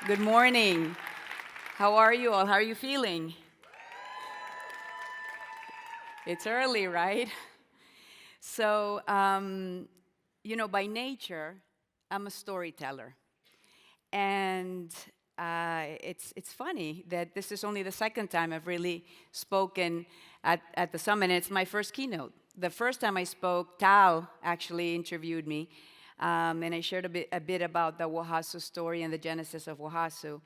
Good morning. How are you all? How are you feeling? It's early, right? So, by nature, I'm a storyteller. And it's funny that this is only the second time I've really spoken at the summit, and it's my first keynote. The first time I spoke, Tal actually interviewed me, and I shared a bit about the Oaxaca story and the genesis of Oaxaca.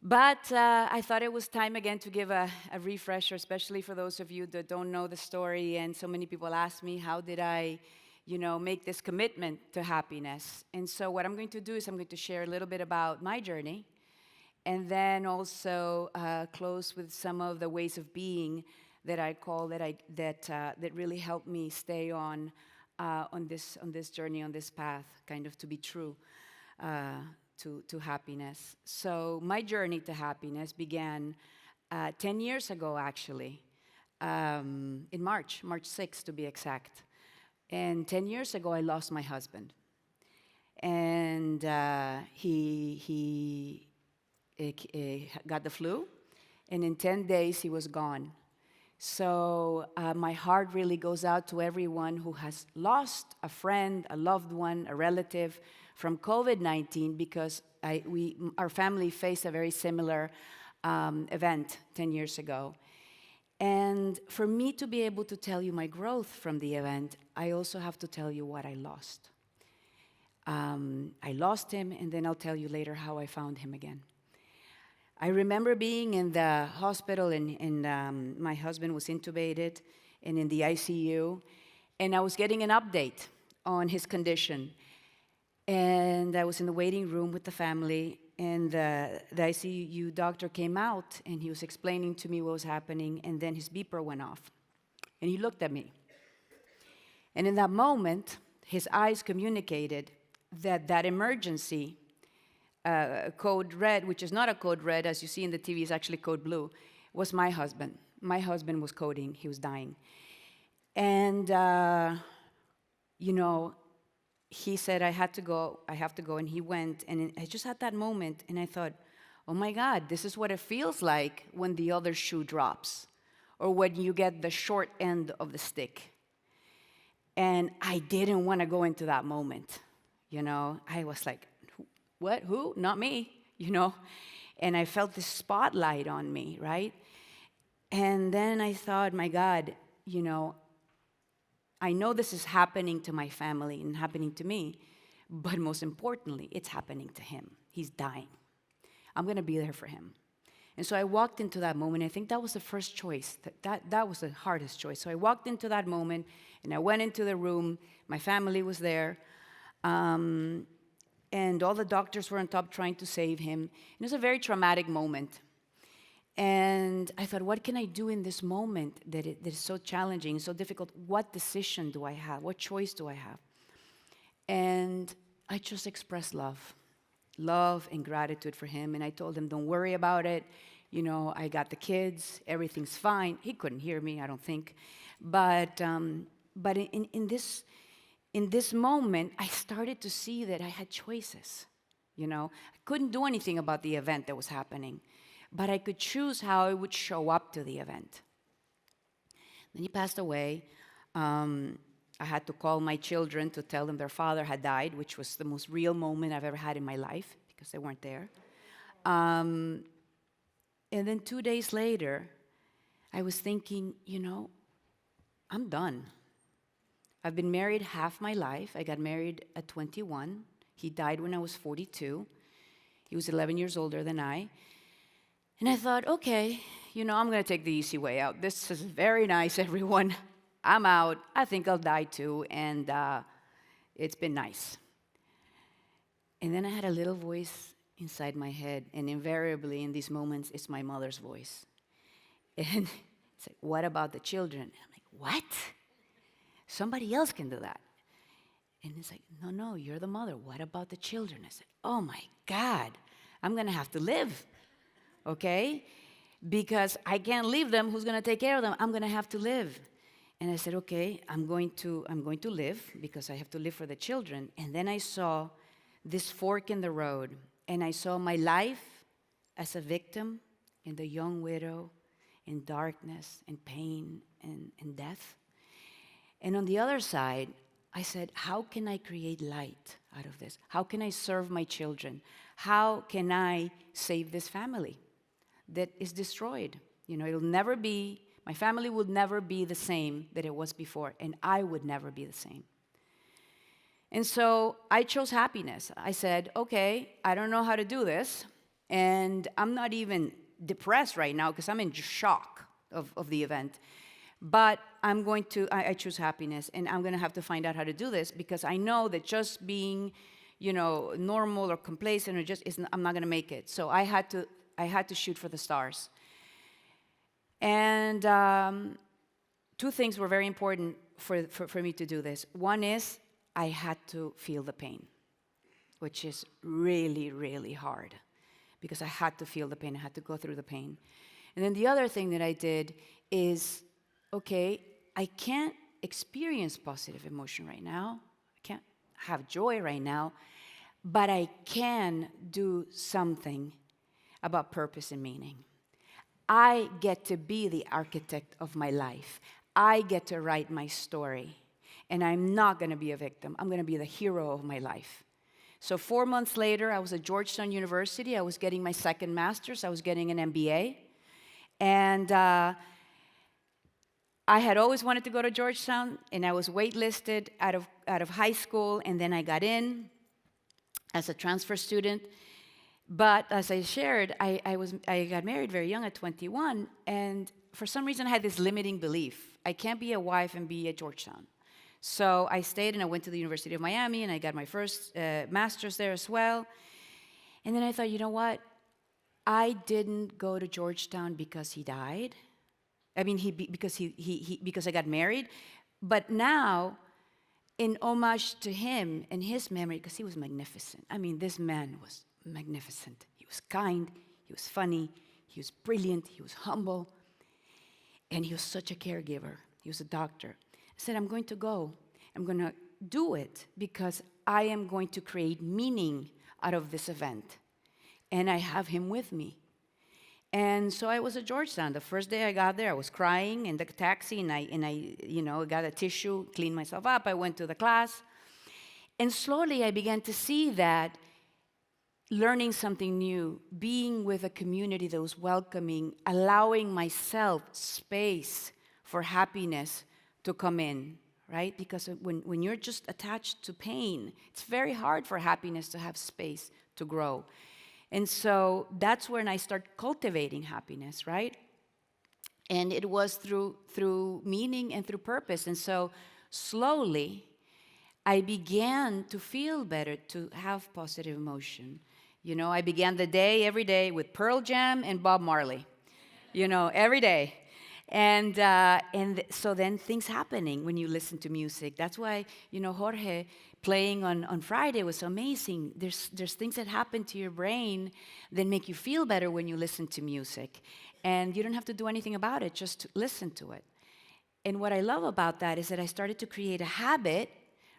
But I thought it was time again to give a refresher, especially for those of you that don't know the story. And so many people ask me, how did I, make this commitment to happiness? And so what I'm going to do is I'm going to share a little bit about my journey, and then also close with some of the ways of being that I call that really helped me stay on this journey, on this path, kind of to be true. To happiness. So my journey to happiness began 10 years ago, actually, in March 6th to be exact. And 10 years ago, I lost my husband. And he got the flu, and in 10 days, he was gone. So my heart really goes out to everyone who has lost a friend, a loved one, a relative from COVID-19, because our family faced a very similar event 10 years ago. And for me to be able to tell you my growth from the event, I also have to tell you what I lost. I lost him, and then I'll tell you later how I found him again. I remember being in the hospital, and my husband was intubated and in the ICU, and I was getting an update on his condition. And I was in the waiting room with the family, and the ICU doctor came out, and he was explaining to me what was happening, and then his beeper went off. And he looked at me. And in that moment, his eyes communicated that emergency code red, which is not a code red, as you see in the TV, is actually code blue, was my husband. My husband was coding. He was dying. And, he said, I have to go, and he went. And I just had that moment, and I thought, oh my God, this is what it feels like when the other shoe drops, or when you get the short end of the stick. And I didn't want to go into that moment. I was like, what, who? Not me, And I felt this spotlight on me, right? And then I thought, my God, I know this is happening to my family and happening to me, but most importantly, it's happening to him. He's dying. I'm going to be there for him. And so I walked into that moment. I think that was the first choice. That was the hardest choice. So I walked into that moment, and I went into the room. My family was there. And all the doctors were on top trying to save him. It was a very traumatic moment. And I thought, what can I do in this moment that is so challenging, so difficult? What decision do I have? What choice do I have? And I just expressed love and gratitude for him. And I told him, don't worry about it. I got the kids. Everything's fine. He couldn't hear me, I don't think. But in this moment, I started to see that I had choices. I couldn't do anything about the event that was happening, but I could choose how I would show up to the event. Then he passed away. I had to call my children to tell them their father had died, which was the most real moment I've ever had in my life, because they weren't there. And then 2 days later, I was thinking, I'm done. I've been married half my life. I got married at 21. He died when I was 42. He was 11 years older than I. And I thought, okay, I'm going to take the easy way out. This is very nice, everyone. I'm out. I think I'll die too. And it's been nice. And then I had a little voice inside my head. And invariably in these moments, it's my mother's voice. And it's like, what about the children? And I'm like, what? Somebody else can do that. And it's like, no, you're the mother. What about the children? I said, oh my God, I'm going to have to live. Okay? Because I can't leave them. Who's going to take care of them? I'm going to have to live. And I said, okay, I'm going to live because I have to live for the children. And then I saw this fork in the road. and I saw my life as a victim and the young widow in darkness and pain and death. And on the other side, I said, how can I create light out of this? How can I serve my children? How can I save this family that is destroyed? You know, it'll never be, my family would never be the same that it was before, and I would never be the same. And so I chose happiness. I said, okay, I don't know how to do this, and I'm not even depressed right now because I'm in shock of the event. But I choose happiness, and I'm going to have to find out how to do this because I know that just being, normal or complacent or I'm not going to make it. So I had to shoot for the stars. And two things were very important for me to do this. One is I had to feel the pain, which is really, really hard because I had to feel the pain. I had to go through the pain. And then the other thing that I did is, okay, I can't experience positive emotion right now. I can't have joy right now, but I can do something about purpose and meaning. I get to be the architect of my life. I get to write my story. And I'm not going to be a victim. I'm going to be the hero of my life. So 4 months later, I was at Georgetown University. I was getting my second master's. I was getting an MBA. And I had always wanted to go to Georgetown, and I was waitlisted out of high school, and then I got in as a transfer student. But as I shared, I got married very young at 21, and for some reason I had this limiting belief. I can't be a wife and be at Georgetown. So I stayed, and I went to the University of Miami, and I got my first master's there as well. And then I thought, you know what? I didn't go to Georgetown because he died. I mean, because I got married. But now, in homage to him and his memory, because he was magnificent. I mean, this man was magnificent. He was kind, he was funny, he was brilliant, he was humble, and he was such a caregiver. He was a doctor. I said, I'm going to go. I'm going to do it because I am going to create meaning out of this event. And I have him with me. And so I was at Georgetown. The first day I got there, I was crying in the taxi, and I got a tissue, cleaned myself up. I went to the class. And slowly I began to see that learning something new, being with a community that was welcoming, allowing myself space for happiness to come in, right? Because when you're just attached to pain, it's very hard for happiness to have space to grow. And so that's when I start cultivating happiness, right? And it was through meaning and through purpose. And so slowly, I began to feel better, to have positive emotion. I began the day every day with Pearl Jam and Bob Marley, every day. And so then things happening when you listen to music. That's why, Jorge playing on Friday was amazing. There's things that happen to your brain that make you feel better when you listen to music. And you don't have to do anything about it, just listen to it. And what I love about that is that I started to create a habit,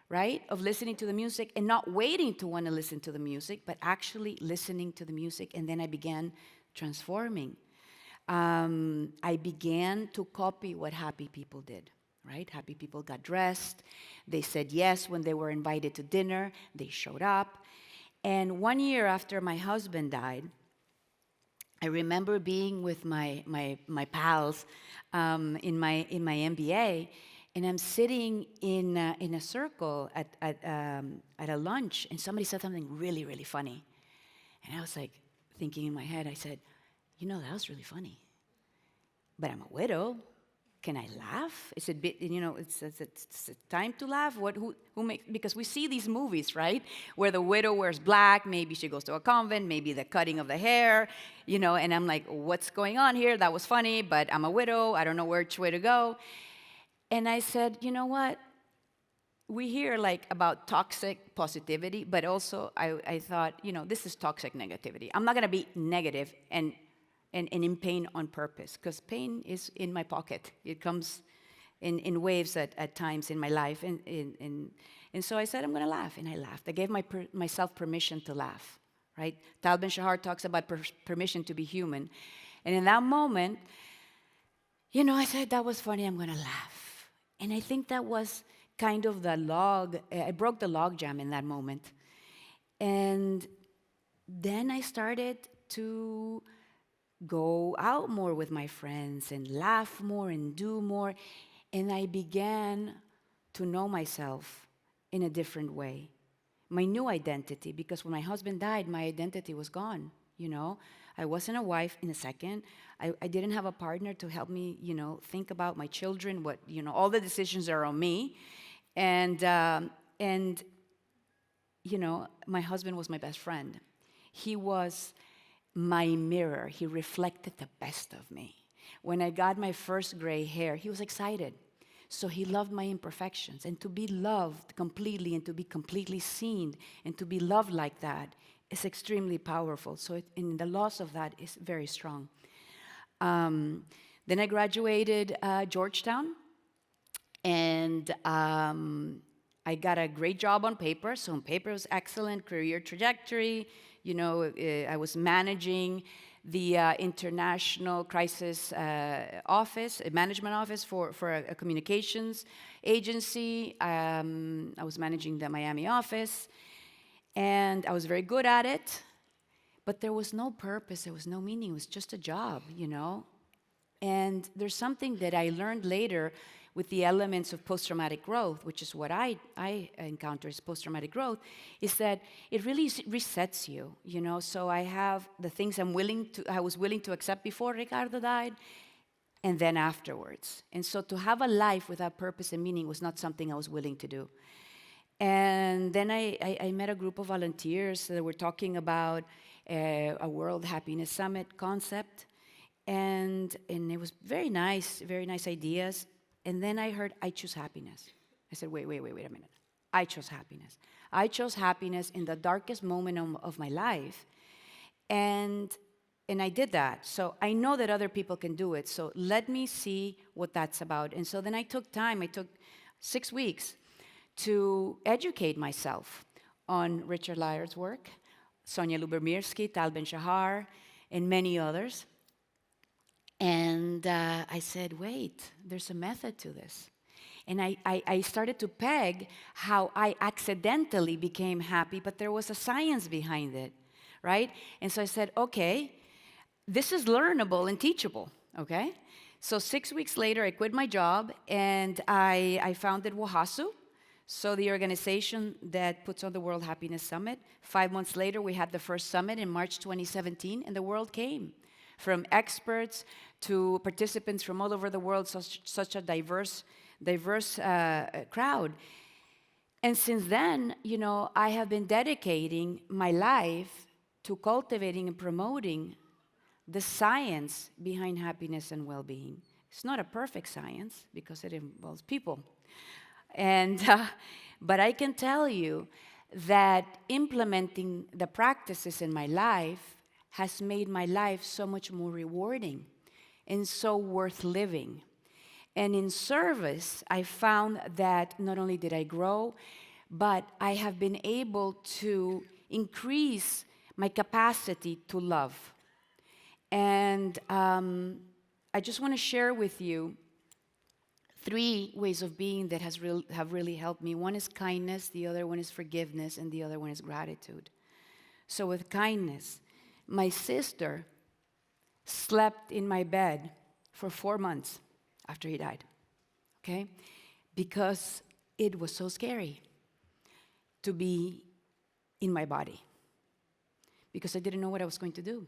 right, of listening to the music and not waiting to want to listen to the music, but actually listening to the music. And then I began transforming. I began to copy what happy people did, right? Happy people got dressed. They said yes when they were invited to dinner. They showed up. And 1 year after my husband died, I remember being with my pals in my MBA, and I'm sitting in a circle at a lunch, and somebody said something really, really funny. And I was like thinking in my head, I said, that was really funny. But I'm a widow. Can I laugh? Is it bit, it's time to laugh? Because we see these movies, right? Where the widow wears black, maybe she goes to a convent, maybe the cutting of the hair, and I'm like, what's going on here? That was funny, but I'm a widow. I don't know which way to go. And I said, you know what? We hear about toxic positivity, but also I thought, this is toxic negativity. I'm not going to be negative and in pain on purpose, because pain is in my pocket. It comes in waves at times in my life. And so I said, I'm going to laugh, and I laughed. I gave myself permission to laugh, right? Tal Ben Shahar talks about permission to be human. And in that moment, I said, that was funny, I'm going to laugh. And I think that was kind of the log, I broke the log jam in that moment. And then I started to go out more with my friends and laugh more and do more. And I began to know myself in a different way. My new identity, because when my husband died, my identity was gone, I wasn't a wife in a second. I didn't have a partner to help me, think about my children, what, all the decisions are on me. And my husband was my best friend. He was my mirror. He reflected the best of me. When I got my first gray hair, he was excited. So he loved my imperfections. And to be loved completely and to be completely seen and to be loved like that is extremely powerful. So in the loss of that is very strong. Then I graduated Georgetown. And I got a great job on paper. So on paper it was excellent, career trajectory. I was managing the international crisis office, a management office for a communications agency. I was managing the Miami office, and I was very good at it. But there was no purpose, there was no meaning. It was just a job, And there's something that I learned later with the elements of post-traumatic growth, which is what I encounter as post-traumatic growth, is that it really resets you, So I have the things I was willing to accept before Ricardo died, and then afterwards. And so to have a life without purpose and meaning was not something I was willing to do. And then I met a group of volunteers that were talking about a World Happiness Summit concept, and it was very nice ideas. And then I heard, I choose happiness. I said, wait a minute. I chose happiness. I chose happiness in the darkest moment of my life. And I did that. So I know that other people can do it. So let me see what that's about. And so then I took 6 weeks to educate myself on Richard Lyre's work, Sonia Lubomirsky, Tal Ben Shahar, and many others. And I said, wait, there's a method to this. And I started to peg how I accidentally became happy, but there was a science behind it, right? And so I said, okay, this is learnable and teachable, okay? So 6 weeks later, I quit my job, and I founded WAHASU, so the organization that puts on the World Happiness Summit. 5 months later, we had the first summit in March 2017, and the world came. From experts to participants from all over the world, such a diverse crowd. And since then, I have been dedicating my life to cultivating and promoting the science behind happiness and well-being. It's not a perfect science because it involves people. But I can tell you that implementing the practices in my life has made my life so much more rewarding and so worth living. And in service, I found that not only did I grow, but I have been able to increase my capacity to love. And I just want to share with you 3 ways of being that have really helped me. One is kindness, the other one is forgiveness, and the other one is gratitude. So with kindness, my sister slept in my bed for 4 months after he died, okay? Because it was so scary to be in my body, because I didn't know what I was going to do.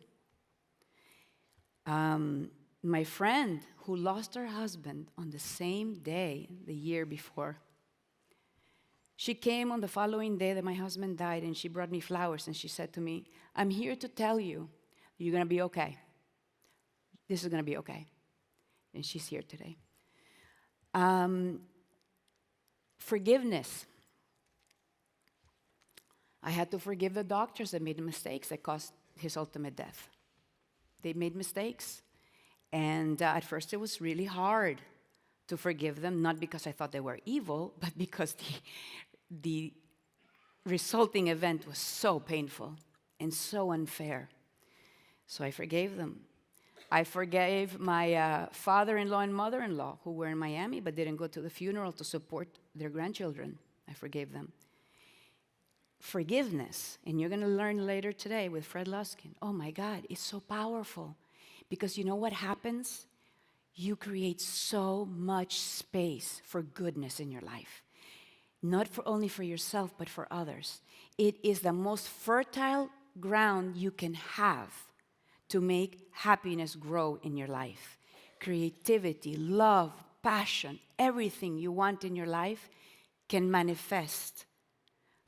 My friend who lost her husband on the same day, the year before, she came on the following day that my husband died, and she brought me flowers, and she said to me, I'm here to tell you, you're going to be okay. This is going to be okay. And she's here today. Forgiveness. I had to forgive the doctors that made mistakes that caused his ultimate death. They made mistakes. And at first it was really hard to forgive them, not because I thought they were evil, but because the resulting event was so painful. and so unfair. So I forgave them. I forgave my father-in-law and mother-in-law who were in Miami but didn't go to the funeral to support their grandchildren. I forgave them. Forgiveness, and you're going to learn later today with Fred Luskin. Oh my God, it's so powerful. Because you know what happens? You create so much space for goodness in your life. Not only for yourself, but for others. It is the most fertile ground you can have to make happiness grow in your life. Creativity, love, passion, everything you want in your life can manifest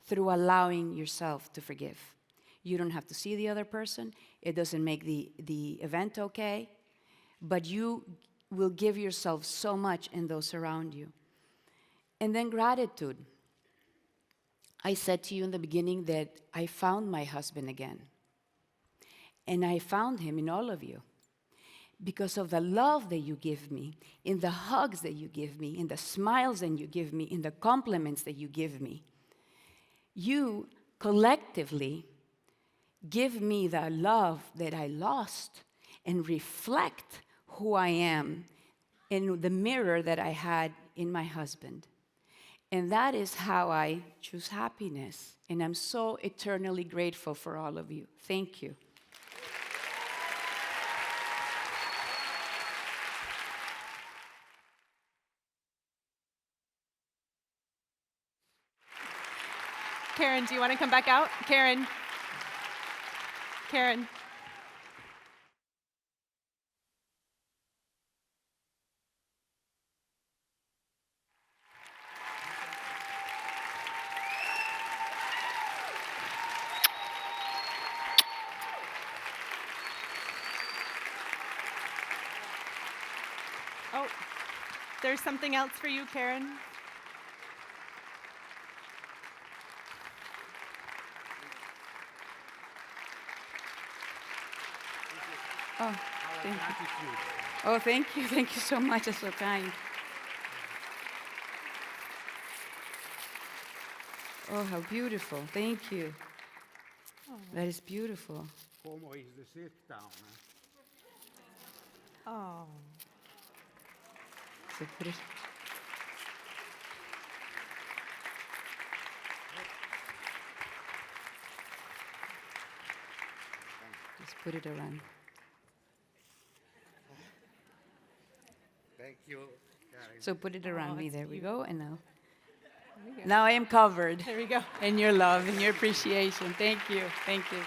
through allowing yourself to forgive. You don't have to see the other person. It doesn't make the event okay. But you will give yourself so much in those around you. And then gratitude. I said to you in the beginning that I found my husband again. And I found him in all of you. Because of the love that you give me, in the hugs that you give me, in the smiles that you give me, in the compliments that you give me. You collectively give me the love that I lost and reflect who I am in the mirror that I had in my husband. And that is how I choose happiness. And I'm so eternally grateful for all of you. Thank you. Karen, do you want to come back out? Karen. Karen. Oh, there's something else for you, Karen. Oh, thank you. Oh, thank you. Thank you so much. That's so kind. Oh, how beautiful. Thank you. Oh. That is beautiful. Como is the sit down. Oh. So put it. Just put it around. Thank you, Karen. So put it around me. There we go. And now. There we go. Now I am covered There we go. in your love and your appreciation. Thank you. Thank you.